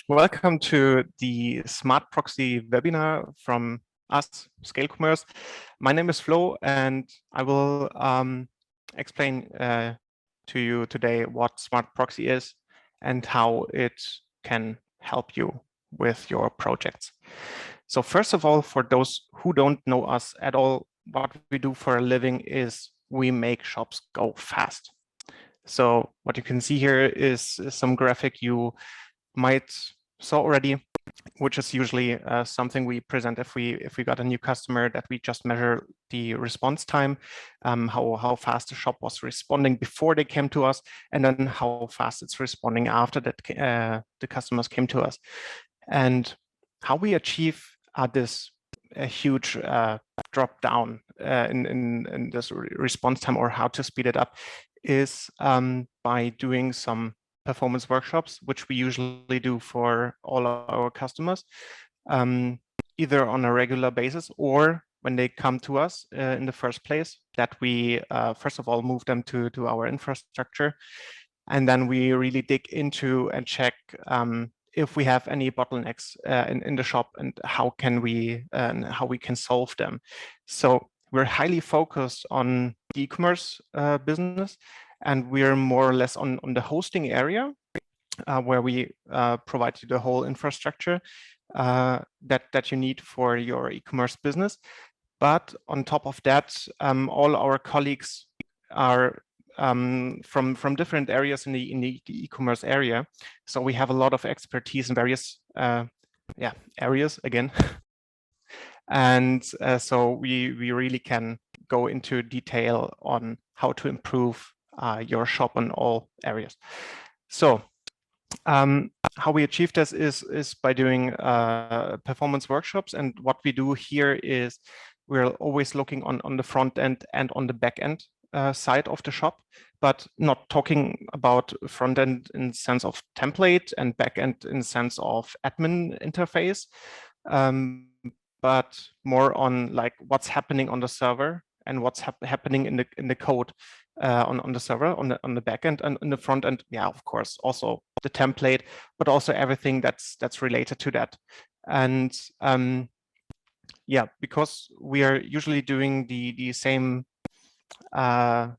Welcome to the Smart Proxy webinar from us, ScaleCommerce. My name is Flo, and I will explain to you today what Smart Proxy is and how it can help you with your projects. So first of all, for those who don't know us at all, what we do for a living is we make shops go fast. So what you can see here is some graphic you might saw already, which is usually something we present if we got a new customer, that we just measure the response time, how fast the shop was responding before they came to us, and then how fast it's responding after that the customers came to us. And how we achieve this huge drop down in this response time, or how to speed it up, is by doing some performance workshops, which we usually do for all our customers, either on a regular basis or when they come to us in the first place, that we first of all move them to our infrastructure. And then we really dig into and check if we have any bottlenecks in the shop, and how we can solve them. So we're highly focused on the e-commerce business, and we're more or less on the hosting area, where we provide you the whole infrastructure that you need for your e-commerce business. But on top of that, all our colleagues are from different areas in the e-commerce area. So we have a lot of expertise in various areas again. And so we really can go into detail on how to improve your shop in all areas. So how we achieve this is by doing performance workshops. And what we do here is we're always looking on the front end and on the back end side of the shop, but not talking about front end in sense of template and back end in sense of admin interface, but more on like what's happening on the server and what's happening in the code on the server, on the back end, and in the front end. Yeah, of course, also the template, but also everything that's related to that. And yeah, because we are usually doing the same. Well,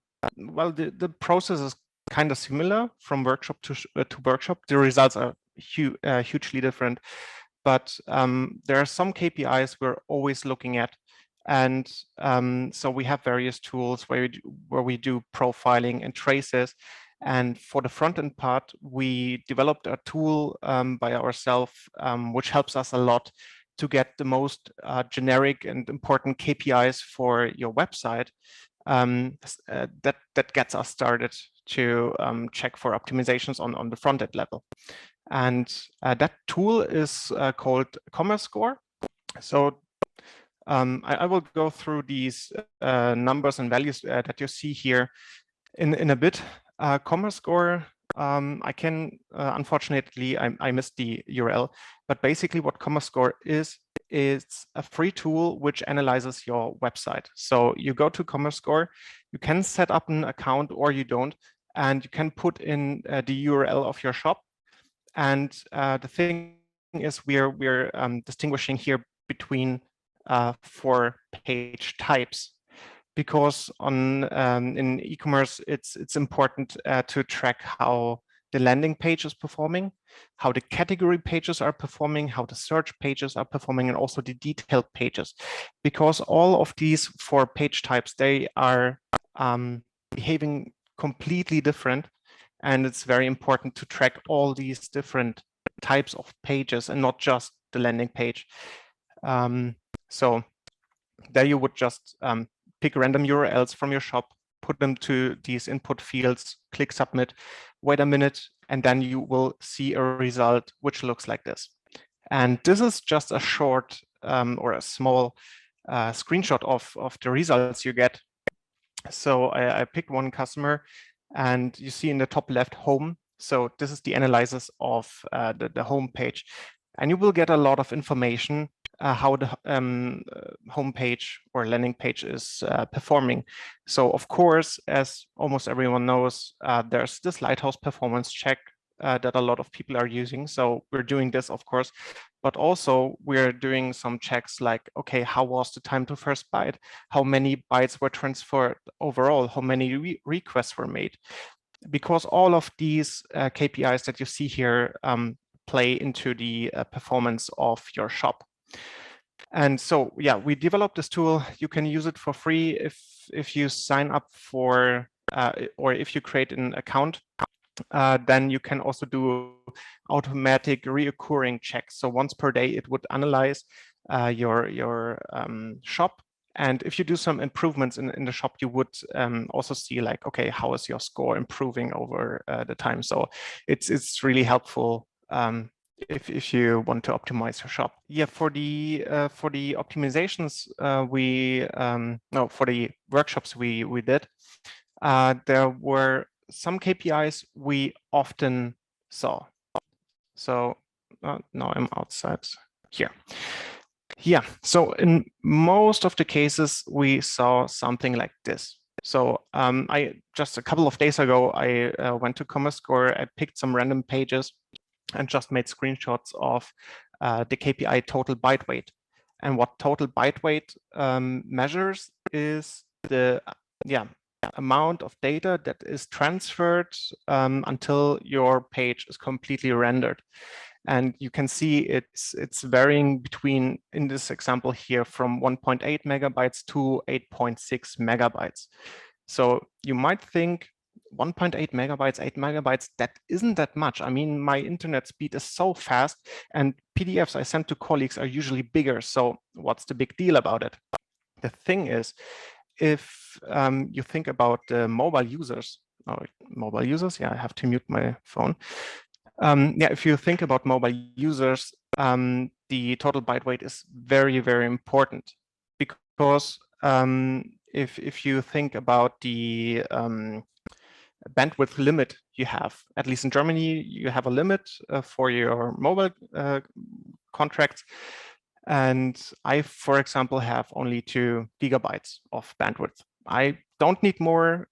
the process is kind of similar from workshop to workshop. The results are hugely different, but there are some KPIs we're always looking at. And so we have various tools where we do profiling and traces. And for the front end part, we developed a tool by ourselves, which helps us a lot to get the most generic and important KPIs for your website. That gets us started to check for optimizations on the front end level. And that tool is called ComScore. So I will go through these numbers and values that you see here in a bit. ComScore, I can, unfortunately, I missed the URL, but basically what ComScore is a free tool which analyzes your website. So you go to ComScore, you can set up an account or you don't, and you can put in the URL of your shop. And the thing is, we're distinguishing here between 4 page types, because in e-commerce it's important to track how the landing page is performing, how the category pages are performing, how the search pages are performing, and also the detailed pages, because all of these 4 page types, they are behaving completely different. And it's very important to track all these different types of pages and not just the landing page. So there you would just pick random URLs from your shop, put them to these input fields, click submit, wait a minute, and then you will see a result which looks like this. And this is just a short or a small screenshot of the results you get. So I picked one customer, and you see in the top left, home. So this is the analysis of the home page. And you will get a lot of information how the home page or landing page is performing. So of course, as almost everyone knows, there's this Lighthouse performance check that a lot of people are using. So we're doing this, of course, but also we're doing some checks like, okay, how was the time to first byte? How many bytes were transferred overall? How many requests were made? Because all of these KPIs that you see here play into the performance of your shop. And so, yeah, we developed this tool. You can use it for free if you sign up for, or if you create an account. Then you can also do automatic reoccurring checks. So once per day, it would analyze your shop. And if you do some improvements in the shop, you would also see like, okay, how is your score improving over the time? So it's really helpful if you want to optimize your shop. Yeah, for the optimizations for the workshops we did, there were some KPIs we often saw. So now I'm outside here. Yeah, so in most of the cases, we saw something like this. So I just a couple of days ago, I went to ComScore, I picked some random pages and just made screenshots of the KPI total byte weight. And what total byte weight measures is the amount of data that is transferred until your page is completely rendered. And you can see it's varying between, in this example here, from 1.8 megabytes to 8.6 megabytes. So you might think 1.8 megabytes, 8 megabytes, that isn't that much. I mean, my internet speed is so fast and PDFs I send to colleagues are usually bigger. So what's the big deal about it? The thing is, if you think about mobile users, yeah, I have to mute my phone. Yeah, if you think about mobile users, the total byte weight is very, very important because if you think about the bandwidth limit you have, at least in Germany, you have a limit for your mobile contracts. And I, for example, have only 2 gigabytes of bandwidth. I don't need more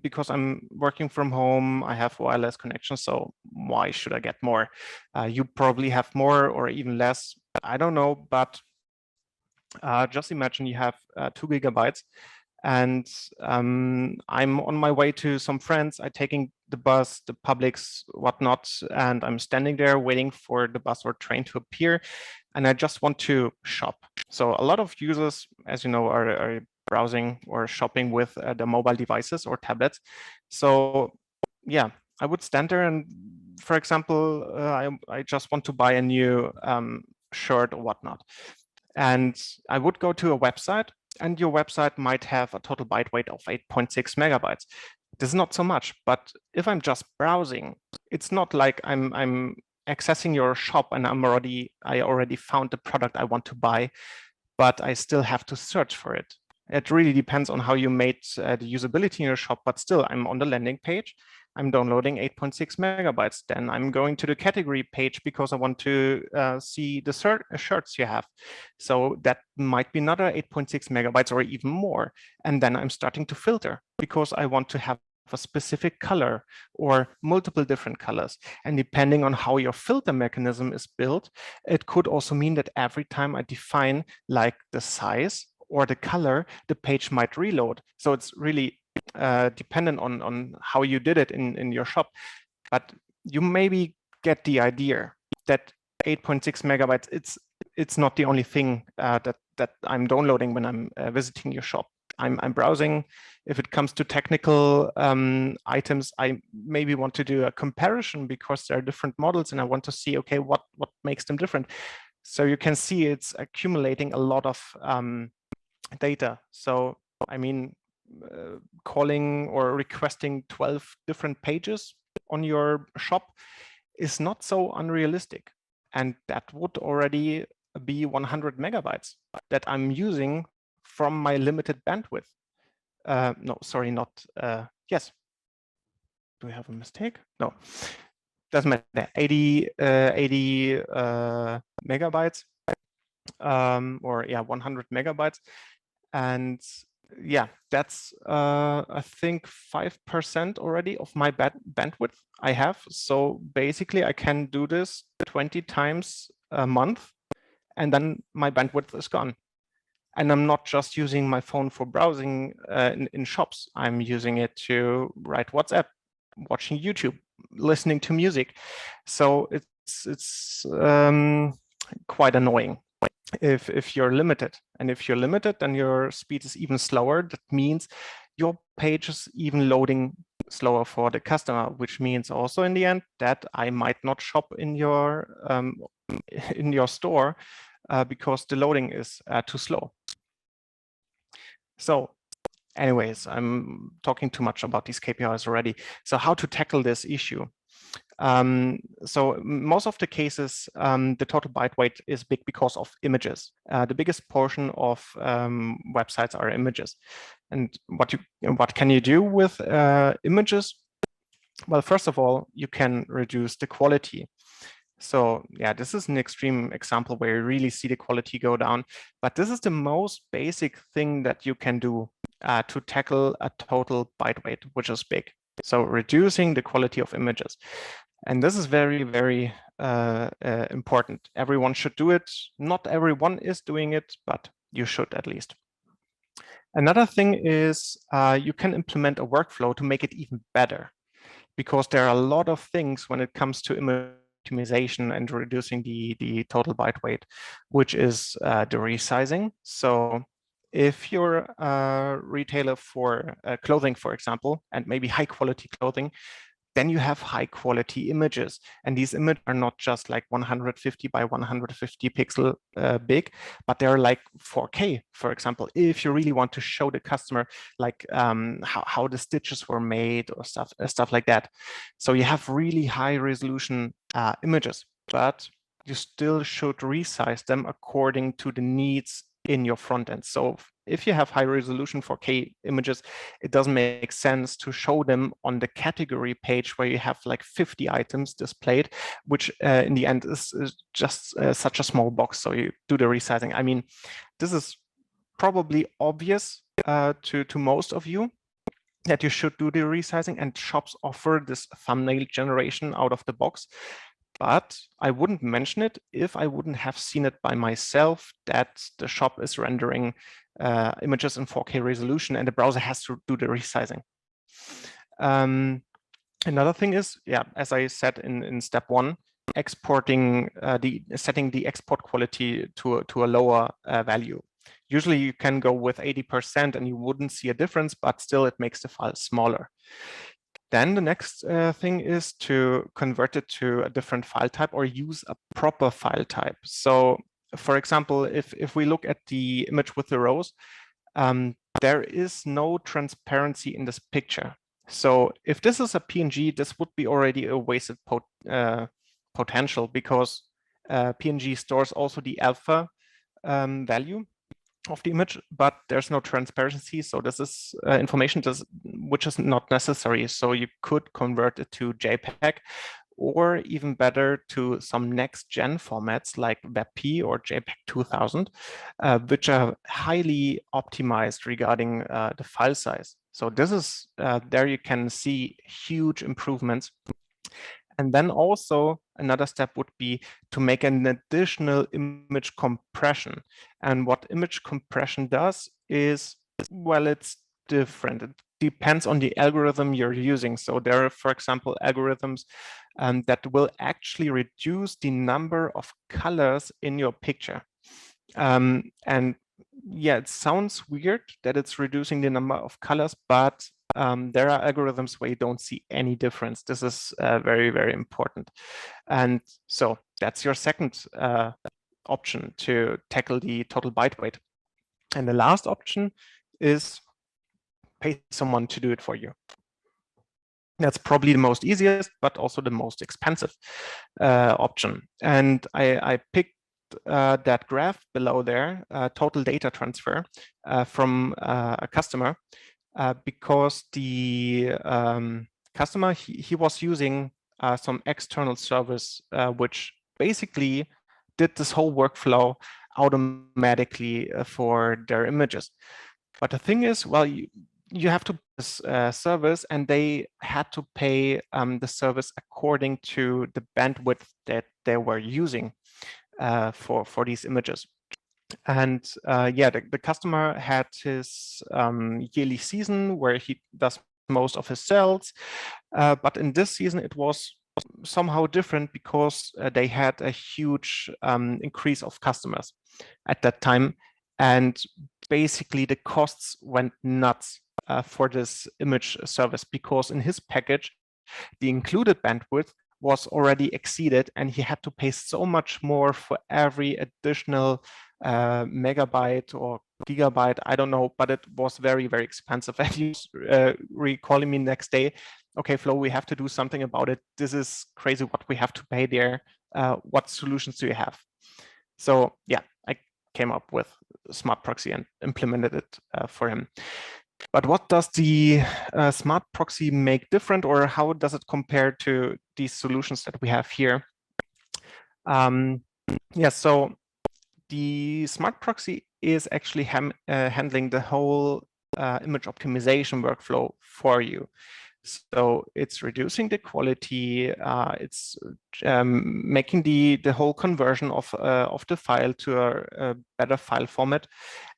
because I'm working from home. I have wireless connection, so why should I get more? You probably have more or even less. I don't know, but just imagine you have 2 gigabytes and I'm on my way to some friends. I'm taking the bus, the publics, whatnot, and I'm standing there waiting for the bus or train to appear, and I just want to shop. So a lot of users, as you know, are browsing or shopping with the mobile devices or tablets. So yeah, I would stand there and, for example, I just want to buy a new shirt or whatnot. And I would go to a website, and your website might have a total byte weight of 8.6 megabytes. This is not so much, but if I'm just browsing, it's not like I'm accessing your shop and I already found the product I want to buy, but I still have to search for it. It really depends on how you made the usability in your shop, but still I'm on the landing page. I'm downloading 8.6 megabytes. Then I'm going to the category page because I want to see the shirts you have. So that might be another 8.6 megabytes or even more. And then I'm starting to filter because I want to have a specific color or multiple different colors. And depending on how your filter mechanism is built, it could also mean that every time I define like the size or the color, the page might reload. So it's really dependent on how you did it in your shop. But you maybe get the idea that 8.6 megabytes, it's not the only thing that I'm downloading when I'm visiting your shop. I'm browsing. If it comes to technical items, I maybe want to do a comparison because there are different models and I want to see, okay, what makes them different. So you can see it's accumulating a lot of data. So, I mean, calling or requesting 12 different pages on your shop is not so unrealistic. And that would already be 100 megabytes that I'm using from my limited bandwidth. No, sorry, not, yes. Do we have a mistake? No, doesn't matter. 80 megabytes, or yeah, 100 megabytes. And yeah, that's I think 5% already of my bandwidth I have. So basically I can do this 20 times a month, and then my bandwidth is gone. And I'm not just using my phone for browsing in shops. I'm using it to write WhatsApp, watching YouTube, listening to music. So it's quite annoying if you're limited. And if you're limited, then your speed is even slower. That means your page is even loading slower for the customer, which means also in the end that I might not shop in your store because the loading is too slow. So anyways, I'm talking too much about these KPIs already. So how to tackle this issue? So most of the cases, the total byte weight is big because of images. The biggest portion of websites are images. And what can you do with images? Well, first of all, you can reduce the quality. So yeah, this is an extreme example where you really see the quality go down, but this is the most basic thing that you can do to tackle a total byte weight, which is big. So reducing the quality of images. And this is very, very important. Everyone should do it. Not everyone is doing it, but you should at least. Another thing is you can implement a workflow to make it even better, because there are a lot of things when it comes to image optimization and reducing the total byte weight, which is the resizing. So if you're a retailer for clothing, for example, and maybe high quality clothing, then you have high quality images. And these images are not just like 150 by 150 pixel big, but they're like 4K, for example, if you really want to show the customer like how the stitches were made or stuff like that. So you have really high resolution images, but you still should resize them according to the needs in your front end. So if you have high resolution 4K images, it doesn't make sense to show them on the category page where you have like 50 items displayed, which in the end is just such a small box. So you do the resizing. I mean, this is probably obvious to most of you that you should do the resizing, and shops offer this thumbnail generation out of the box. But I wouldn't mention it if I wouldn't have seen it by myself that the shop is rendering images in 4K resolution and the browser has to do the resizing. Another thing is, yeah, as I said in step one, exporting setting the export quality to a lower value. Usually you can go with 80% and you wouldn't see a difference, but still it makes the file smaller. Then the next thing is to convert it to a different file type or use a proper file type. So for example, if we look at the image with the rows, there is no transparency in this picture. So if this is a PNG, this would be already a wasted potential, because PNG stores also the alpha value of the image, but there's no transparency. So this is information which is not necessary. So you could convert it to JPEG, or even better to some next gen formats like WebP or JPEG 2000, which are highly optimized regarding the file size. So this is, there you can see huge improvements. And then also another step would be to make an additional image compression. And what image compression does is, well, it's different. It depends on the algorithm you're using. So there are, for example, algorithms that will actually reduce the number of colors in your picture. And yeah, it sounds weird that it's reducing the number of colors, but there are algorithms where you don't see any difference. This is very, very important. And so that's your second option to tackle the total byte weight. And the last option is pay someone to do it for you. That's probably the most easiest, but also the most expensive option. And I picked that graph below there, total data transfer from a customer, because the customer, he was using some external service, which basically did this whole workflow automatically for their images. But the thing is, well, you have to pay this service, and they had to pay the service according to the bandwidth that they were using for these images. And yeah, the customer had his yearly season where he does most of his sales, but in this season it was somehow different because they had a huge increase of customers at that time, and basically the costs went nuts for this image service, because in his package the included bandwidth was already exceeded, and he had to pay so much more for every additional megabyte or gigabyte, I don't know, but it was very, very expensive. And he was recalling me next day, okay, Flo, we have to do something about it. This is crazy what we have to pay there. What solutions do you have? So yeah, I came up with Smart Proxy and implemented it for him. But what does the Smart Proxy make different, or how does it compare to these solutions that we have here? Yeah, so the Smart Proxy is actually handling the whole image optimization workflow for you. So it's reducing the quality, it's making the whole conversion of the file to a better file format.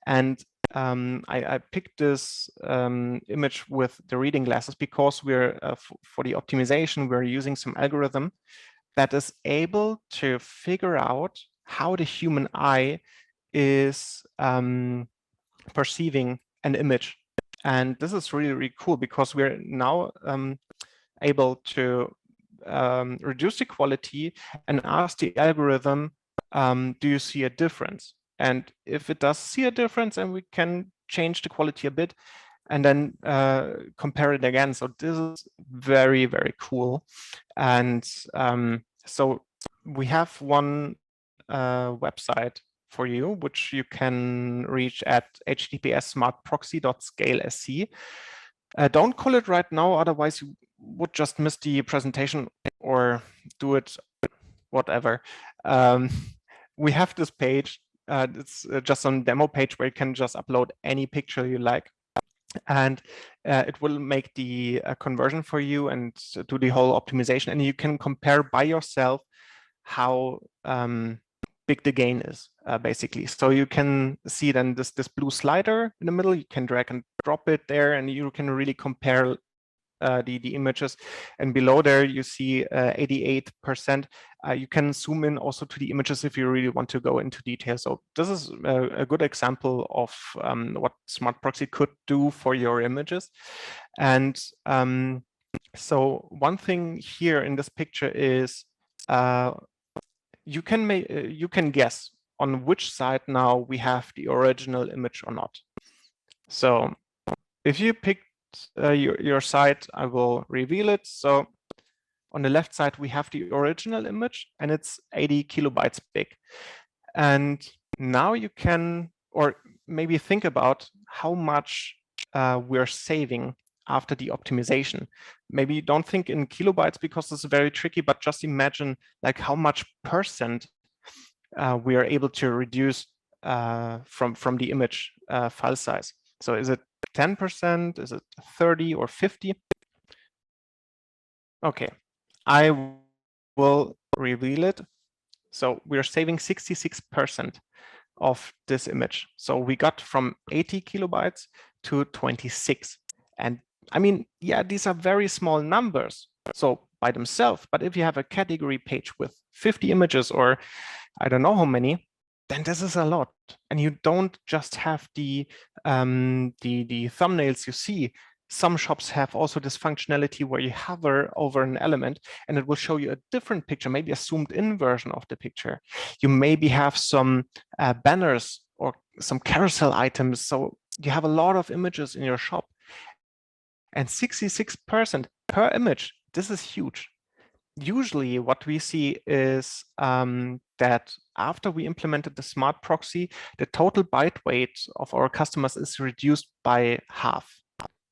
And I picked this image with the reading glasses because we're for the optimization, we're using some algorithm that is able to figure out how the human eye is perceiving an image. And this is really, really cool because we're now able to reduce the quality and ask the algorithm, do you see a difference? And if it does see a difference, then we can change the quality a bit and then compare it again. So this is very, very cool. And so we have one website for you, which you can reach at https://smartproxy.scale.sc. Don't call it right now, otherwise you would just miss the presentation, or do it whatever. We have this page. It's just a demo page where you can just upload any picture you like. And it will make the conversion for you and do the whole optimization. And you can compare by yourself how big the gain is, basically. So you can see then this blue slider in the middle. You can drag and drop it there, and you can really compare the images. And below there, you see 88%. You can zoom in also to the images if you really want to go into detail. So this is a good example of what Smart Proxy could do for your images. And so one thing here in this picture is you can guess on which side now we have the original image or not. So if you pick your side, I will reveal it. So on the left side, we have the original image, and it's 80 kilobytes big. And now you can, or maybe think about how much we're saving after the optimization. Maybe don't think in kilobytes because this is very tricky, but just imagine like how much percent we are able to reduce from the image file size. So is it 10%? Is it 30 or 50? Okay, I will reveal it. So we're saving 66% of this image. So we got from 80 kilobytes to 26. And I mean, yeah, these are very small numbers, so by themselves. But if you have a category page with 50 images, or I don't know how many, then this is a lot. And you don't just have the thumbnails you see. Some shops have also this functionality where you hover over an element and it will show you a different picture, maybe a zoomed in version of the picture. You maybe have some banners or some carousel items. So you have a lot of images in your shop, and 66% per image. This is huge. Usually what we see is that after we implemented the Smart Proxy, the total byte weight of our customers is reduced by half.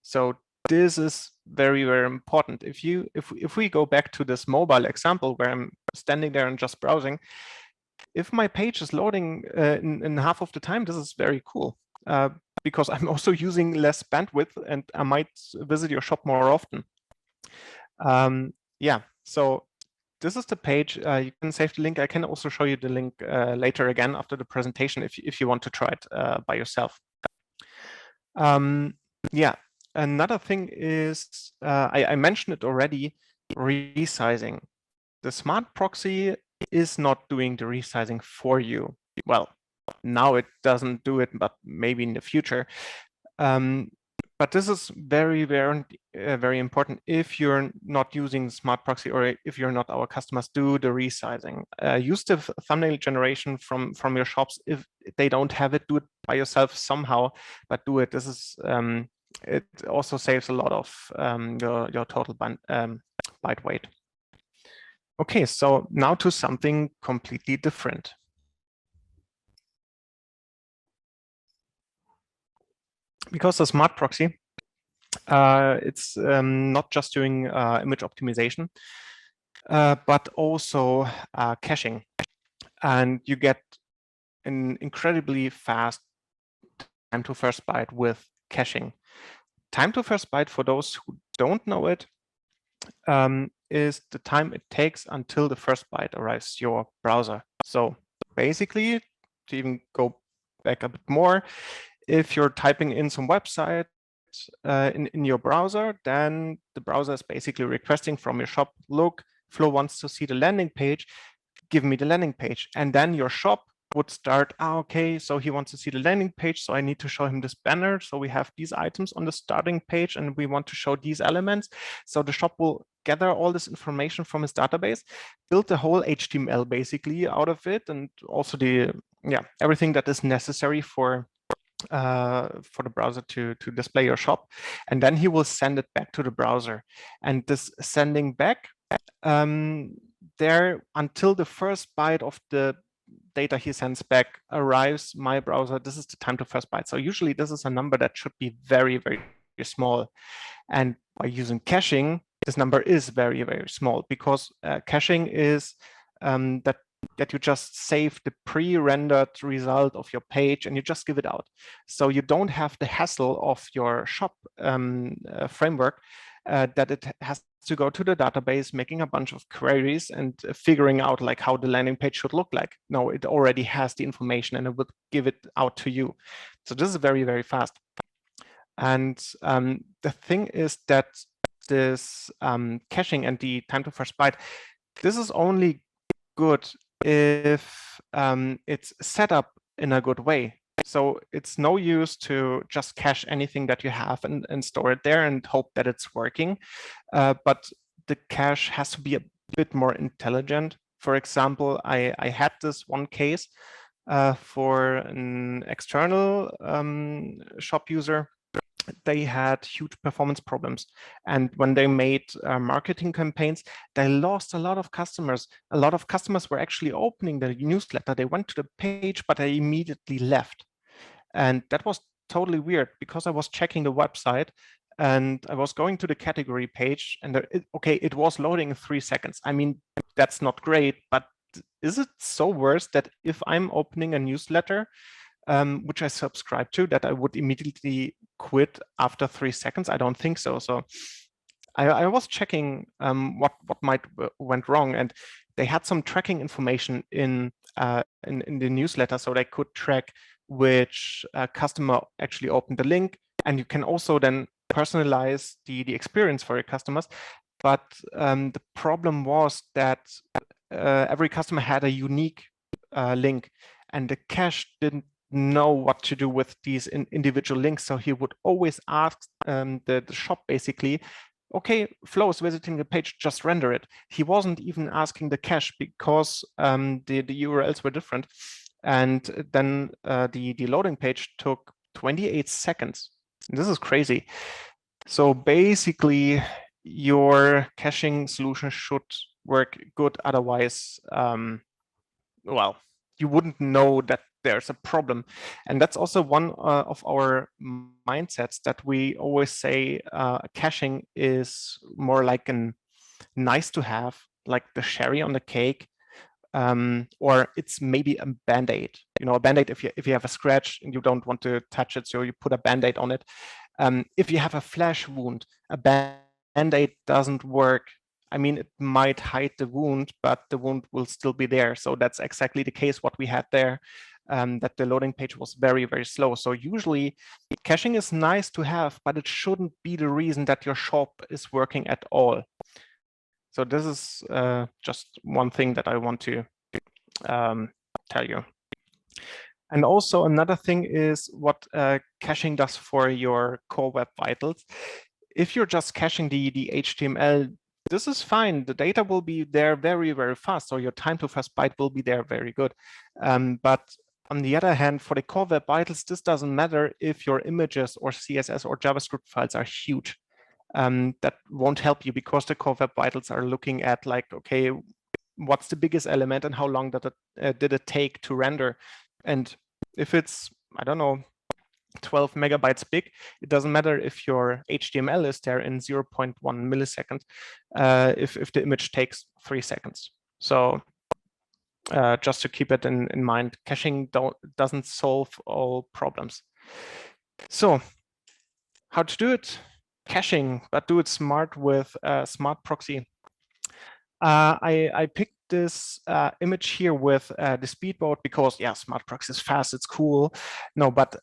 So this is very, very important. If we go back to this mobile example where I'm standing there and just browsing, if my page is loading in half of the time, this is very cool. because I'm also using less bandwidth and I might visit your shop more often. Yeah, so this is the page. You can save the link. I can also show you the link later again after the presentation if you want to try it by yourself. Yeah, another thing is, I mentioned it already, resizing. The smart proxy is not doing the resizing for you. Well, now it doesn't do it, but maybe in the future. But this is very, very important if you're not using smart proxy or if you're not our customers. Do the resizing. Use the thumbnail generation from your shops. If they don't have it, do it by yourself somehow, but do it. This is it also saves a lot of your total byte weight. Okay, so now to something completely different. Because the smart proxy, it's not just doing image optimization, but also caching. And you get an incredibly fast time to first byte with caching. Time to first byte, for those who don't know it, is the time it takes until the first byte arrives your browser. So basically, to even go back a bit more, if you're typing in some website in your browser, then the browser is basically requesting from your shop, look, Flo wants to see the landing page, give me the landing page. And then your shop would start, okay, so he wants to see the landing page, so I need to show him this banner. So we have these items on the starting page and we want to show these elements. So the shop will gather all this information from his database, build the whole HTML basically out of it, and also the everything that is necessary for the browser to display your shop, and then he will send it back to the browser. And this sending back there until the first byte of the data he sends back arrives my browser, this is the time to first byte. So usually this is a number that should be very, very small. And by using caching, this number is very, very small, because caching is that you just save the pre-rendered result of your page and you just give it out. So you don't have the hassle of your shop framework that it has to go to the database, making a bunch of queries and figuring out like how the landing page should look like. No, it already has the information and it would give it out to you. So this is very, very fast. And the thing is that this caching and the time to first byte, this is only good if it's set up in a good way. So it's no use to just cache anything that you have and store it there and hope that it's working. But the cache has to be a bit more intelligent. For example, I had this one case for an external shop user. They had huge performance problems. And when they made marketing campaigns, they lost a lot of customers. A lot of customers were actually opening the newsletter. They went to the page, but they immediately left. And that was totally weird, because I was checking the website and I was going to the category page and it was loading in 3 seconds. I mean, that's not great, but is it so worse that if I'm opening a newsletter, which I subscribe to, that I would immediately quit after 3 seconds? I don't think so. So I was checking what might went wrong, and they had some tracking information in the newsletter, so they could track which customer actually opened the link, and you can also then personalize the experience for your customers. But the problem was that every customer had a unique link, and the cache didn't know what to do with these individual links. So he would always ask the shop basically, okay, Flo is visiting the page, just render it. He wasn't even asking the cache, because the URLs were different. And then the loading page took 28 seconds. This is crazy. So basically, your caching solution should work good. Otherwise, well, you wouldn't know that there's a problem. And that's also one of our mindsets, that we always say caching is more like an nice to have, like the cherry on the cake. or it's maybe a band-aid. You know, a band-aid, if you have a scratch and you don't want to touch it, so you put a band-aid on it. If you have a flesh wound, a band-aid doesn't work. I mean, it might hide the wound, but the wound will still be there. So that's exactly the case what we had there, that the loading page was very, very slow. So usually caching is nice to have, but it shouldn't be the reason that your shop is working at all. So this is just one thing that I want to tell you. And also another thing is what caching does for your core web vitals. If you're just caching the HTML, this is fine. The data will be there very, very fast. So your time to first byte will be there very good. But on the other hand, for the core web vitals, this doesn't matter if your images or CSS or JavaScript files are huge. That won't help you because the core web vitals are looking at like, okay, what's the biggest element and how long did it take to render? And if it's, I don't know, 12 megabytes big, it doesn't matter if your HTML is there in 0.1 millisecond, if the image takes 3 seconds. So just to keep it in mind, caching doesn't solve all problems. So how to do it? Caching, but do it smart with Smart Proxy. I picked this image here with the speedboat because, yeah, Smart Proxy is fast, it's cool. No, but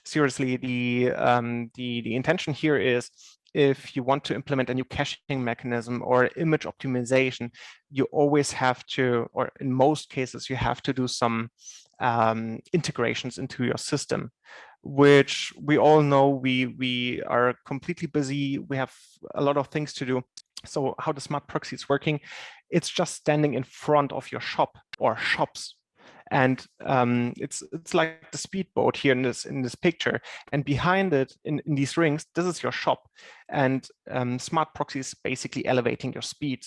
seriously, the intention here is if you want to implement a new caching mechanism or image optimization, you always have to, or in most cases, you have to do some integrations into your system, which we all know we are completely busy. We have a lot of things to do. So how the Smart Proxy is working, it's just standing in front of your shop or shops. And it's like the speedboat here in this picture, and behind it in these rings, this is your shop. And Smart Proxy is basically elevating your speed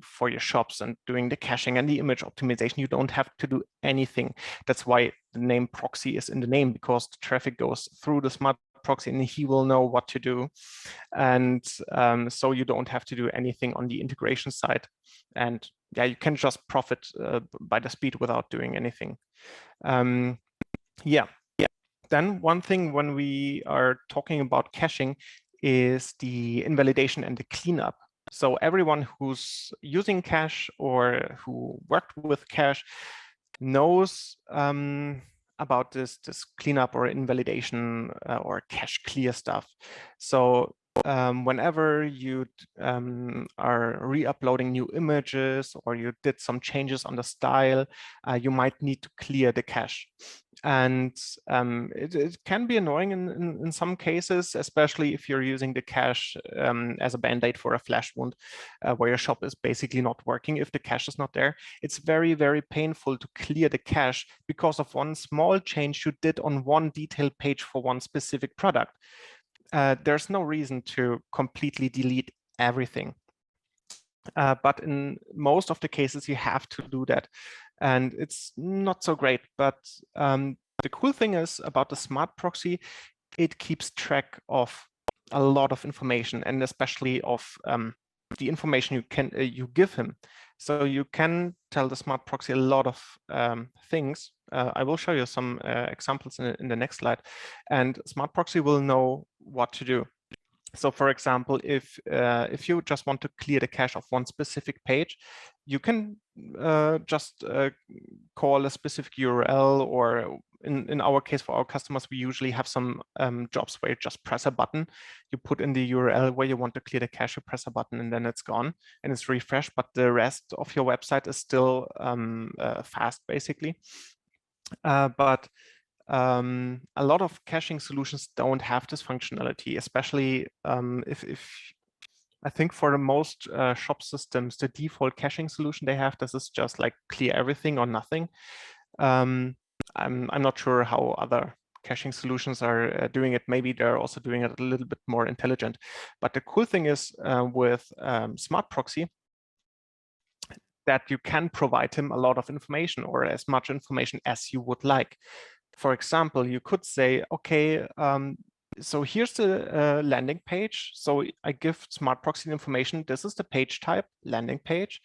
for your shops and doing the caching and the image optimization. You don't have to do anything. That's why the name proxy is in the name, because the traffic goes through the Smart Proxy and he will know what to do. And so you don't have to do anything on the integration side. And yeah, you can just profit by the speed without doing anything. Yeah. Then one thing when we are talking about caching is the invalidation and the cleanup. So everyone who's using cache or who worked with cache knows about this cleanup or invalidation or cache clear stuff. So whenever you are re-uploading new images or you did some changes on the style, you might need to clear the cache. And it can be annoying in some cases, especially if you're using the cache as a band-aid for a flash wound, where your shop is basically not working. If the cache is not there, it's very, very painful to clear the cache because of one small change you did on one detailed page for one specific product. There's no reason to completely delete everything. But in most of the cases, you have to do that. And it's not so great. But the cool thing is about the Smart Proxy, it keeps track of a lot of information, and especially of the information you give him. So you can tell the Smart Proxy a lot of things. I will show you some examples in the next slide, and Smart Proxy will know what to do. So for example, if you just want to clear the cache of one specific page, you can just call a specific URL, or in our case, for our customers, we usually have some jobs where you just press a button. You put in the URL where you want to clear the cache, you press a button, and then it's gone and it's refreshed, but the rest of your website is still fast, basically. But a lot of caching solutions don't have this functionality, especially if I think for the most shop systems, the default caching solution they have, this is just like clear everything or nothing. I'm not sure how other caching solutions are doing it. Maybe they're also doing it a little bit more intelligent. But the cool thing is with Smart Proxy, that you can provide him a lot of information, or as much information as you would like. For example, you could say, okay, So here's the landing page. So I give Smart Proxy information. This is the page type, landing page.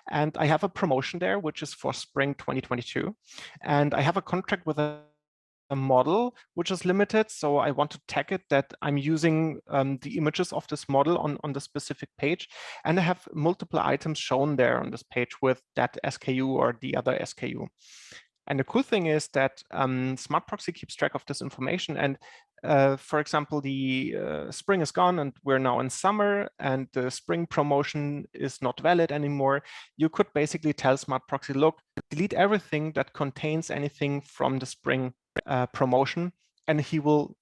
And I have a promotion there, which is for spring 2022. And I have a contract with a model which is limited. So I want to tag it that I'm using the images of this model on the specific page. And I have multiple items shown there on this page with that SKU or the other SKU. And the cool thing is that Smart Proxy keeps track of this information. And for example, the spring is gone and we're now in summer and the spring promotion is not valid anymore. You could basically tell Smart Proxy, look, delete everything that contains anything from the spring promotion, and he will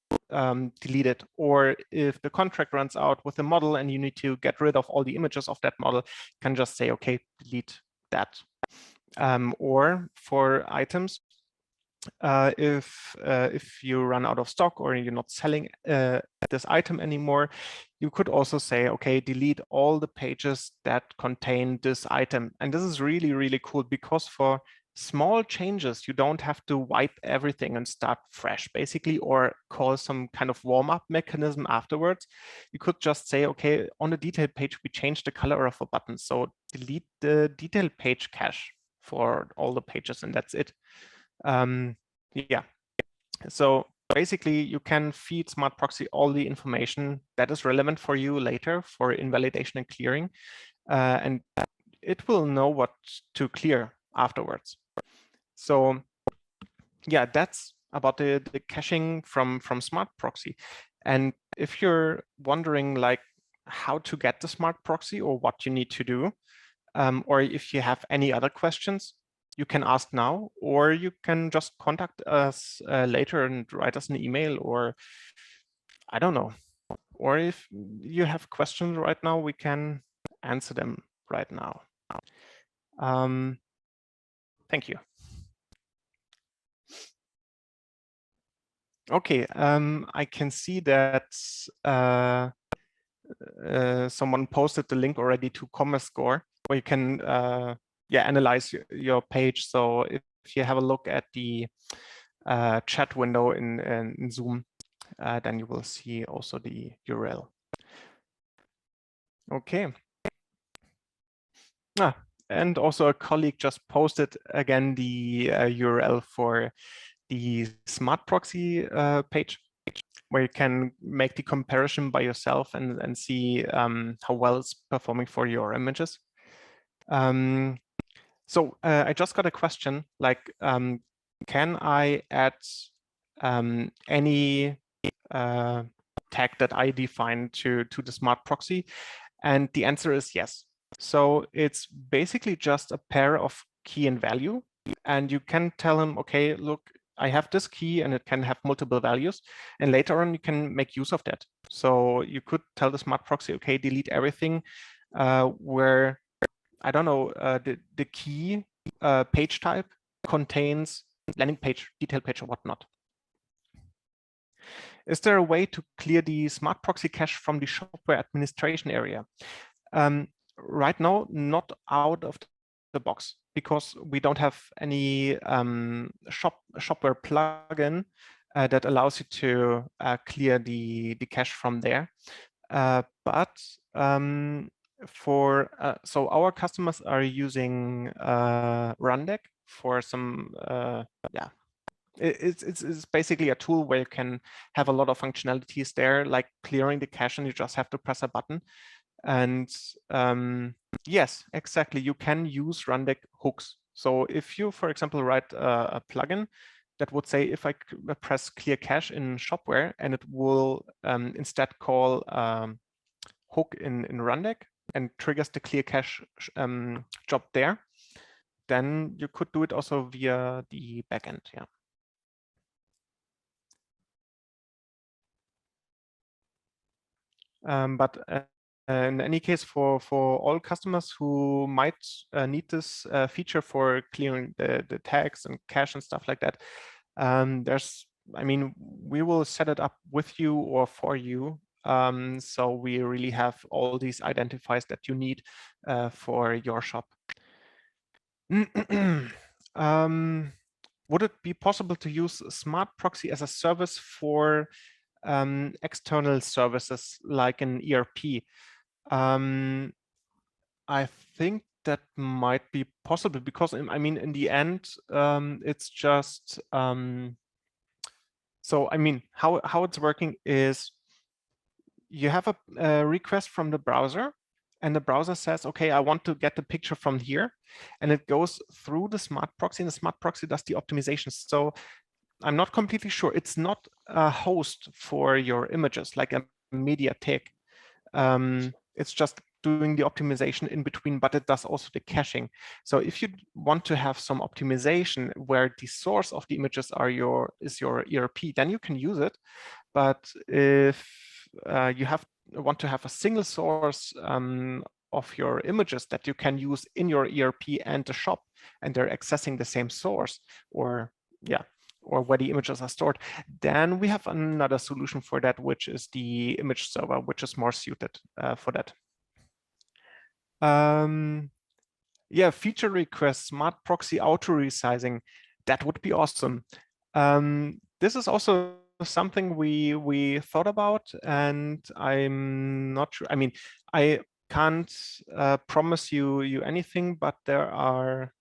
delete it. Or if the contract runs out with the model and you need to get rid of all the images of that model, you can just say, okay, delete that. Or for items, if you run out of stock or you're not selling this item anymore, you could also say, okay, delete all the pages that contain this item. And this is really, really cool because for small changes, you don't have to wipe everything and start fresh, basically, or call some kind of warm-up mechanism afterwards. You could just say, okay, on the detailed page, we changed the color of a button. So delete the detailed page cache for all the pages, and that's it. Yeah, so basically you can feed Smart Proxy all the information that is relevant for you later for invalidation and clearing, and it will know what to clear afterwards. So yeah, that's about the caching from Smart Proxy. And if you're wondering like how to get the Smart Proxy or what you need to do, or if you have any other questions, you can ask now, or you can just contact us later and write us an email, or I don't know. Or if you have questions right now, we can answer them right now. Thank you. Okay, I can see that someone posted the link already to ComScore, where you can analyze your page. So if you have a look at the chat window in Zoom, then you will see also the URL. Okay. And also a colleague just posted again the URL for the Smart Proxy page, where you can make the comparison by yourself and see how well it's performing for your images. So I just got a question like, can I add any tag that I define to the Smart Proxy? And the answer is yes. So it's basically just a pair of key and value. And you can tell him, okay, look, I have this key and it can have multiple values. And later on, you can make use of that. So you could tell the Smart Proxy, okay, delete everything where, I don't know, the key page type contains landing page, detail page, or whatnot. Is there a way to clear the Smart Proxy cache from the shopware administration area? Right now, not out of the box, because we don't have any shopware plugin that allows you to clear the cache from there. But so our customers are using Rundeck for some it's basically a tool where you can have a lot of functionalities there, like clearing the cache, and you just have to press a button. And yes, exactly, you can use Rundeck hooks. So if you, for example, write a plugin that would say, if I press clear cache in shopware, and it will instead call hook in Rundeck and triggers the clear cache job there, then you could do it also via the backend. Yeah. But in any case, for all customers who might need this feature for clearing the tags and cache and stuff like that, we will set it up with you or for you. So we really have all these identifiers that you need for your shop. Would it be possible to use Smart Proxy as a service for external services like an ERP. I think that might be possible because I mean, in the end, it's just so I mean, how it's working is you have a request from the browser, and the browser says, okay, I want to get the picture from here, and it goes through the smart proxy, and the smart proxy does the optimization. So I'm not completely sure. It's not a host for your images like a Mediatek. It's just doing the optimization in between, but it does also the caching. So if you want to have some optimization where the source of the images is your ERP, then you can use it. But if you want to have a single source of your images that you can use in your ERP and the shop, and they're accessing the same source, or where the images are stored, then we have another solution for that, which is the image server, which is more suited for that. Yeah, feature requests, smart proxy auto resizing, that would be awesome. This is also something we thought about, and I'm not sure. I mean, I can't promise you anything, but there are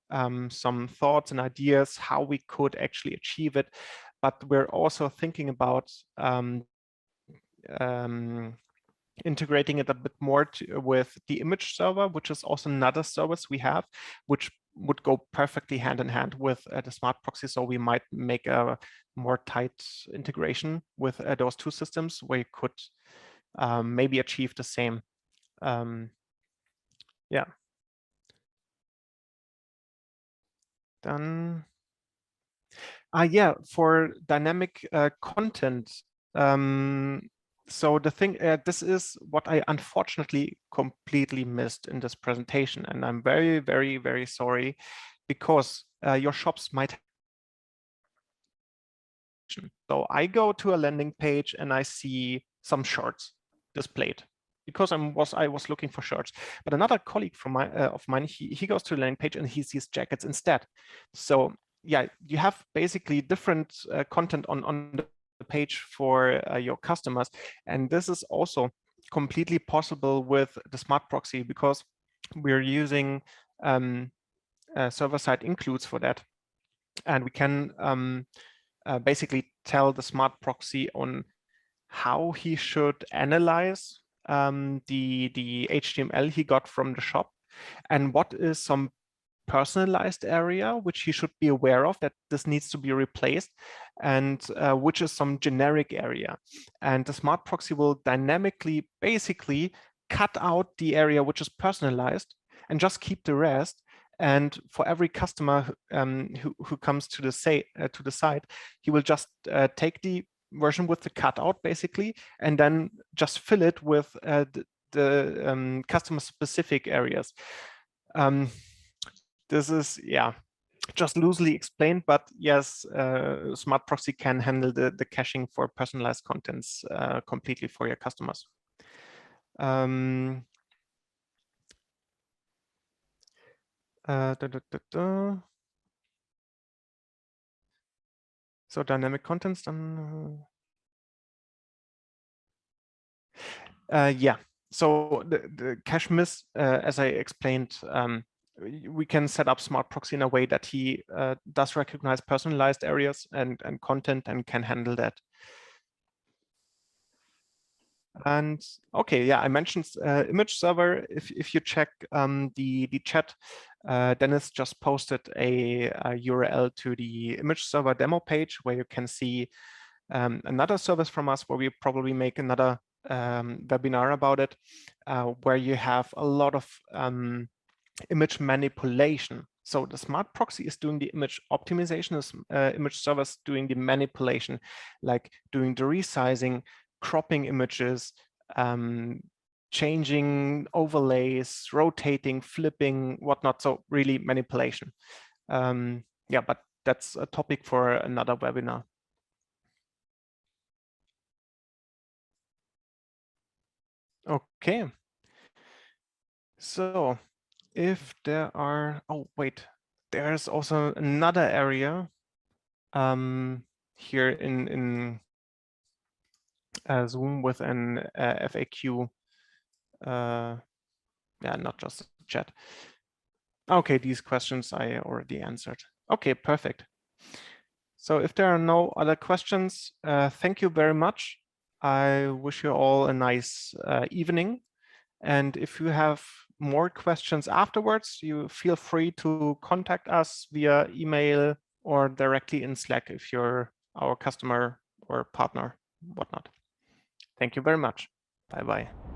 some thoughts and ideas how we could actually achieve it. But we're also thinking about integrating it a bit more with the image server, which is also another service we have, which would go perfectly hand in hand with the smart proxy. So we might make a more tight integration with those two systems where you could maybe achieve the same. Yeah. Then, yeah, for dynamic content. So the thing, this is what I unfortunately completely missed in this presentation, and I'm very, very, very sorry, because your shops might. So I go to a landing page and I see some shirts displayed because I was looking for shirts. But another colleague of mine, he goes to the landing page and he sees jackets instead. So yeah, you have basically different content on the page for your customers, and this is also completely possible with the smart proxy because we're using server-side includes for that, and we can basically tell the smart proxy on how he should analyze the HTML he got from the shop, and what is some personalized area which he should be aware of that this needs to be replaced, and which is some generic area. And the smart proxy will dynamically basically cut out the area which is personalized and just keep the rest. And for every customer who comes to the site, he will just take the version with the cutout basically, and then just fill it with the customer specific areas. This is, yeah, just loosely explained, but yes, smart proxy can handle the caching for personalized contents completely for your customers. So dynamic contents, yeah. So the cache miss, as I explained, we can set up smart proxy in a way that he does recognize personalized areas and content and can handle that. And okay, yeah, I mentioned image server. If you check the chat, Dennis just posted a URL to the image server demo page where you can see another service from us where we probably make another webinar about it, where you have a lot of image manipulation. So the smart proxy is doing the image optimization, the image server is doing the manipulation, like doing the resizing, cropping images, changing overlays, rotating, flipping, whatnot. So really manipulation. Yeah, but that's a topic for another webinar. Okay. So if there are, oh wait, there's also another area here in Zoom with an FAQ. Yeah, not just a chat. Okay, these questions I already answered. Okay, perfect. So if there are no other questions, thank you very much. I wish you all a nice evening. And if you have more questions afterwards, you feel free to contact us via email or directly in Slack if you're our customer or partner, whatnot. Thank you very much. Bye-bye.